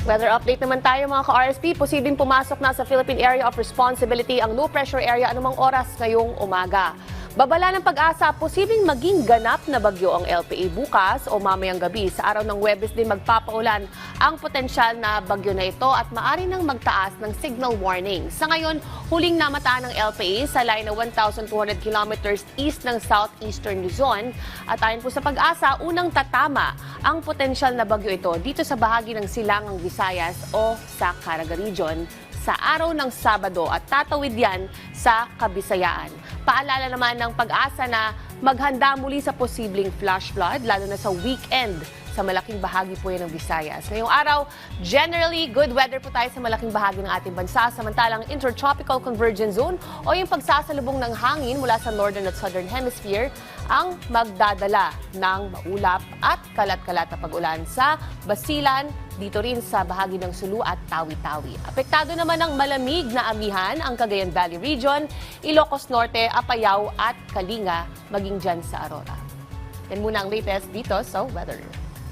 Weather update naman tayo mga ka-RSP. Posibleng pumasok na sa Philippine Area of Responsibility ang low pressure area anumang oras ngayong umaga. Babala ng Pag-asa, posibleng maging ganap na bagyo ang LPA bukas o mamayang gabi. Sa araw ng Huwebes din magpapaulan ang potensyal na bagyo na ito at maaari nang magtaas ng signal warning. Sa ngayon, huling namataan ng LPA sa layo na 1,200 kilometers east ng southeastern Luzon. At ayon po sa Pag-asa, unang tatama ang potensyal na bagyo ito dito sa bahagi ng Silangang Visayas o sa Caraga Region sa araw ng Sabado at tatawid yan sa Kabisayaan. Paalala naman ng Pag-asa na maghanda muli sa posibleng flash flood lalo na sa weekend sa malaking bahagi po yan ng Visayas. Ngayong araw, generally good weather po tayo sa malaking bahagi ng ating bansa, samantalang Intertropical Convergence Zone o yung pagsasalubong ng hangin mula sa Northern at Southern Hemisphere ang magdadala ng maulap at kalat-kalat na pag-ulan sa Basilan, dito rin sa bahagi ng Sulu at Tawi-Tawi. Apektado naman ng malamig na amihan ang Cagayan Valley Region, Ilocos Norte, Apayao at Kalinga, maging dyan sa Aurora. Yan muna ang latest dito sa weather.